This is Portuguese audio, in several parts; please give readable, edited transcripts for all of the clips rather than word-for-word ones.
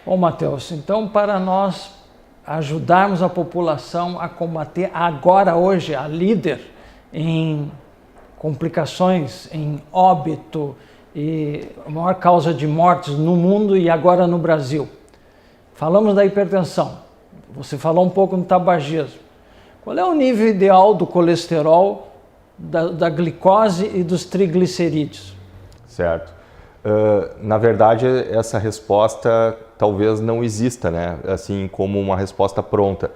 Bom, Matheus, então para nós ajudarmos a população a combater agora, hoje, a líder em complicações, em óbito e a maior causa de mortes no mundo e agora no Brasil. Falamos da hipertensão, você falou um pouco no tabagismo. Qual é o nível ideal do colesterol, da glicose e dos triglicerídeos? Certo. Na verdade, essa resposta talvez não exista, né? Assim como uma resposta pronta.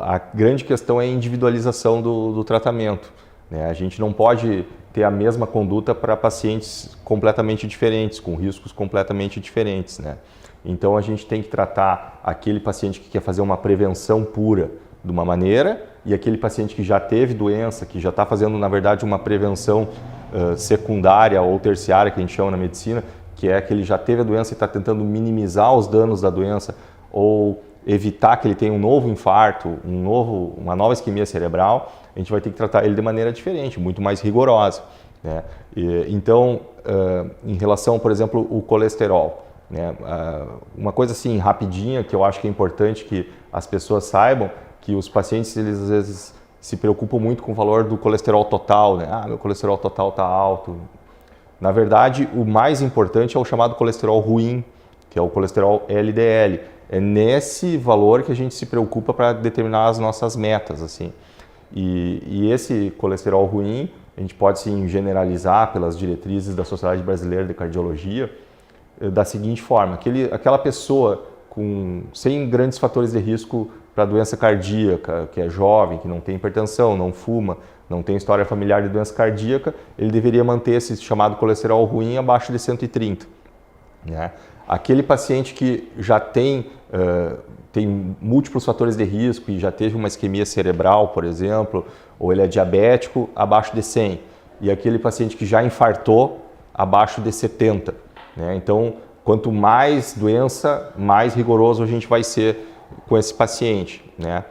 A grande questão é a individualização do tratamento, né? A gente não pode ter a mesma conduta para pacientes completamente diferentes, com riscos completamente diferentes, né? Então a gente tem que tratar aquele paciente que quer fazer uma prevenção pura de uma maneira e aquele paciente que já teve doença, que já está fazendo, na verdade, uma prevenção secundária ou terciária, que a gente chama na medicina, que é que ele já teve a doença e está tentando minimizar os danos da doença ou evitar que ele tenha um novo infarto, uma nova isquemia cerebral, a gente vai ter que tratar ele de maneira diferente, muito mais rigorosa, né? Então, em relação, por exemplo, o colesterol, né? Uma coisa assim rapidinha que eu acho que é importante que as pessoas saibam, que os pacientes eles às vezes se preocupam muito com o valor do colesterol total, né? Meu colesterol total está alto. Na verdade, o mais importante é o chamado colesterol ruim, que é o colesterol LDL. É nesse valor que a gente se preocupa para determinar as nossas metas, assim. E esse colesterol ruim, a gente pode sim generalizar pelas diretrizes da Sociedade Brasileira de Cardiologia da seguinte forma: aquela pessoa sem grandes fatores de risco para doença cardíaca, que é jovem, que não tem hipertensão, não fuma, não tem história familiar de doença cardíaca, ele deveria manter esse chamado colesterol ruim abaixo de 130, né? Aquele paciente que já tem múltiplos fatores de risco e já teve uma isquemia cerebral, por exemplo, ou ele é diabético, abaixo de 100. E aquele paciente que já infartou, abaixo de 70, né? Então, quanto mais doença, mais rigoroso a gente vai ser com esse paciente, né?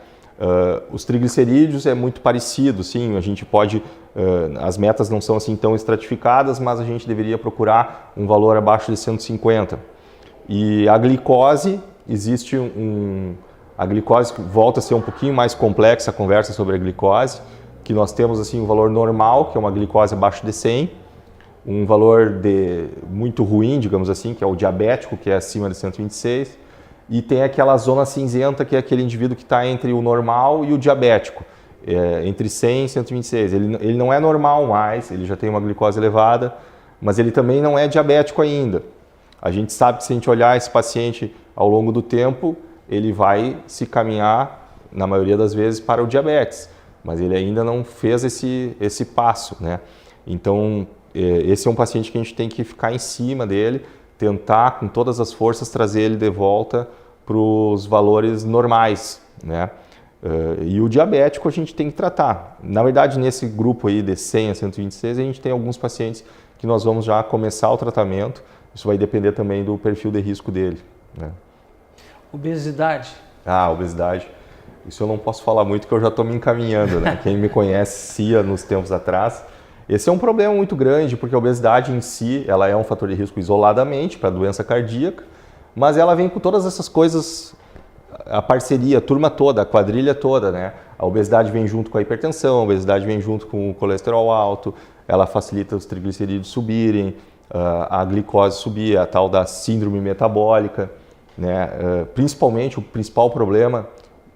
Os triglicerídeos é muito parecido, sim, a gente pode, as metas não são assim tão estratificadas, mas a gente deveria procurar um valor abaixo de 150. E a glicose, a glicose volta a ser um pouquinho mais complexa a conversa sobre a glicose, que nós temos assim um valor normal, que é uma glicose abaixo de 100, um valor muito ruim, digamos assim, que é o diabético, que é acima de 126, e tem aquela zona cinzenta, que é aquele indivíduo que está entre o normal e o diabético, entre 100 e 126. Ele não é normal mais, ele já tem uma glicose elevada, mas ele também não é diabético ainda. A gente sabe que se a gente olhar esse paciente ao longo do tempo, ele vai se caminhar, na maioria das vezes, para o diabetes, mas ele ainda não fez esse passo, né? Então, esse é um paciente que a gente tem que ficar em cima dele, tentar com todas as forças trazer ele de volta para os valores normais, né? E o diabético a gente tem que tratar. Na verdade, nesse grupo aí de 100 a 126, a gente tem alguns pacientes que nós vamos já começar o tratamento. Isso vai depender também do perfil de risco dele, né? Obesidade. Obesidade. Isso eu não posso falar muito, porque eu já estou me encaminhando, né? Quem me conhecia nos tempos atrás. Esse é um problema muito grande, porque a obesidade em si, ela é um fator de risco isoladamente para doença cardíaca, mas ela vem com todas essas coisas, a parceria, a turma toda, a quadrilha toda, né? A obesidade vem junto com a hipertensão, a obesidade vem junto com o colesterol alto, ela facilita os triglicerídeos subirem, a glicose subir, a tal da síndrome metabólica, né? Principalmente, o principal problema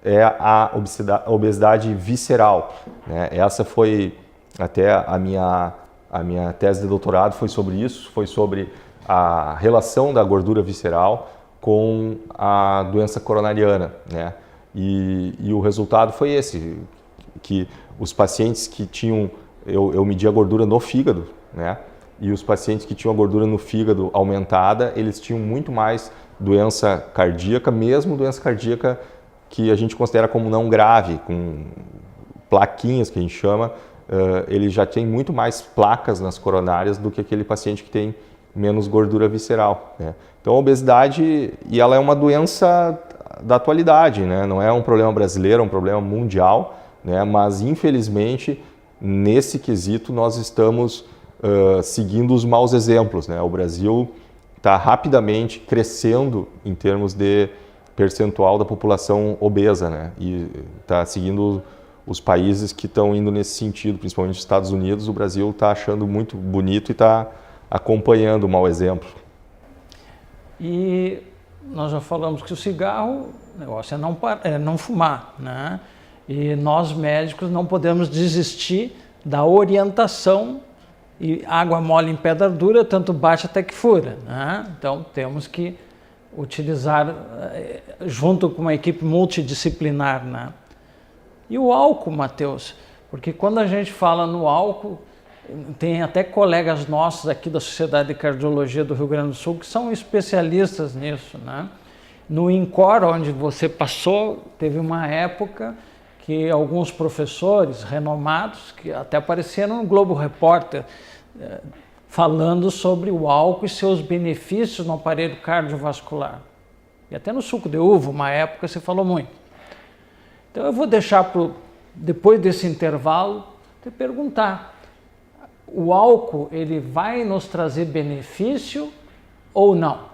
é a obesidade visceral, né? Essa foi até a minha tese de doutorado foi sobre isso, foi sobre a relação da gordura visceral com a doença coronariana, né? E o resultado foi esse, que os pacientes que tinham, eu medi a gordura no fígado, né? E os pacientes que tinham a gordura no fígado aumentada, eles tinham muito mais doença cardíaca, mesmo doença cardíaca que a gente considera como não grave, com plaquinhas que a gente chama, ele já tem muito mais placas nas coronárias do que aquele paciente que tem menos gordura visceral, né? Então a obesidade, e ela é uma doença da atualidade, né? Não é um problema brasileiro, é um problema mundial, né? Mas infelizmente nesse quesito nós estamos seguindo os maus exemplos, né? O Brasil está rapidamente crescendo em termos de percentual da população obesa, né? E está seguindo os países que estão indo nesse sentido, principalmente os Estados Unidos. O Brasil está achando muito bonito e está acompanhando o mau exemplo. E nós já falamos que o cigarro, o negócio é não fumar, né? E nós médicos não podemos desistir da orientação, e água mole em pedra dura, tanto bate até que fura, né? Então temos que utilizar junto com uma equipe multidisciplinar, né? E o álcool, Matheus, porque quando a gente fala no álcool, tem até colegas nossos aqui da Sociedade de Cardiologia do Rio Grande do Sul que são especialistas nisso, né? No INCOR, onde você passou, teve uma época que alguns professores renomados, que até apareceram no Globo Repórter, falando sobre o álcool e seus benefícios no aparelho cardiovascular. E até no suco de uva, uma época, se falou muito. Então eu vou deixar depois desse intervalo, te perguntar, o álcool ele vai nos trazer benefício ou não?